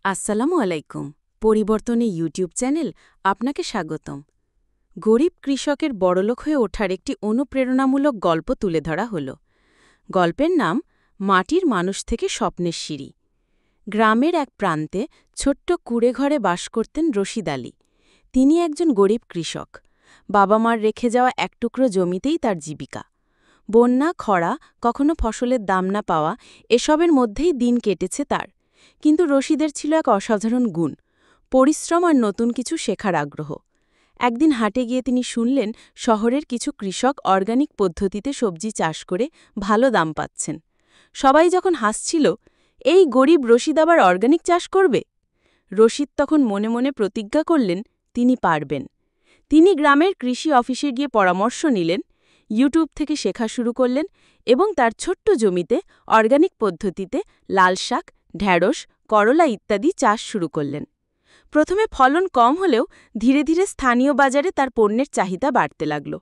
আসসালামু আলাইকুম। পরিবর্তনে ইউটিউব চ্যানেল আপনাকে স্বাগতম। গরিব কৃষকের বড়লোক হয়ে ওঠার একটি অনুপ্রেরণামূলক গল্প তুলে ধরা হল। গল্পের নাম মাটির মানুষ থেকে স্বপ্নের সিঁড়ি। গ্রামের এক প্রান্তে ছোট্ট কুঁড়েঘরে বাস করতেন রশিদ আলী। তিনি একজন গরিব কৃষক। বাবা মার রেখে যাওয়া এক টুকরো জমিতেই তার জীবিকা। বন্যা, খরা, কখনো ফসলের দাম না পাওয়া, এসবের মধ্যেই দিন কেটেছে তার। কিন্তু রশিদের ছিল এক অসাধারণ গুণ, পরিশ্রম আর নতুন কিছু শেখার আগ্রহ। একদিন হাটে গিয়ে তিনি শুনলেন শহরের কিছু কৃষক অর্গানিক পদ্ধতিতে সবজি চাষ করে ভালো দাম পাচ্ছেন। সবাই যখন হাসছিল, এই গরিব রশিদ আবার অর্গানিক চাষ করবে? রশিদ তখন মনে মনে প্রতিজ্ঞা করলেন তিনি পারবেন। তিনি গ্রামের কৃষি অফিসে গিয়ে পরামর্শ নিলেন, ইউটিউব থেকে শেখা শুরু করলেন এবং তার ছোট্ট জমিতে অর্গানিক পদ্ধতিতে লাল শাক, ঢ্যাঁড়স, করলা ইত্যাদি চাষ শুরু করলেন। প্রথমে ফলন কম হলেও ধীরে ধীরে স্থানীয় বাজারে তার পণ্যের চাহিদা বাড়তে লাগল।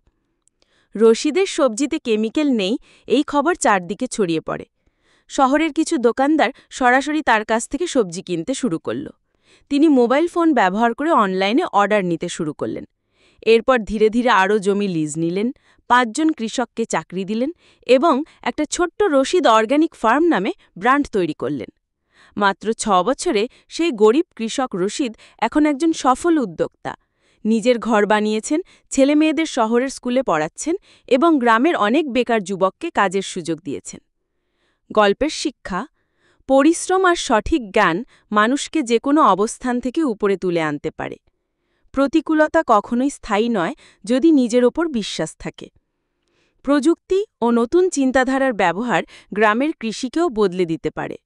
রশিদের সবজিতে কেমিক্যাল নেই, এই খবর চারদিকে ছড়িয়ে পড়ে। শহরের কিছু দোকানদার সরাসরি তার কাছ থেকে সবজি কিনতে শুরু করল। তিনি মোবাইল ফোন ব্যবহার করে অনলাইনে অর্ডার নিতে শুরু করলেন। এরপর ধীরে ধীরে আরও জমি লিজ নিলেন, ৫ জন কৃষককে চাকরি দিলেন এবং একটা ছোট্ট রশিদ অর্গানিক ফার্ম নামে ব্র্যান্ড তৈরি করলেন। মাত্র ৬ বছরে সেই গরিব কৃষক রশিদ এখন একজন সফল উদ্যোক্তা। নিজের ঘর বানিয়েছেন, ছেলেমেয়েদের শহরের স্কুলে পড়াচ্ছেন এবং গ্রামের অনেক বেকার যুবককে কাজের সুযোগ দিয়েছেন। গল্পের শিক্ষা: পরিশ্রম আর সঠিক জ্ঞান মানুষকে যে কোনো অবস্থান থেকে উপরে তুলে আনতে পারে। প্রতিকূলতা কখনোই স্থায়ী নয় যদি নিজের ওপর বিশ্বাস থাকে। প্রযুক্তি ও নতুন চিন্তাধারার ব্যবহার গ্রামের কৃষিকেও বদলে দিতে পারে।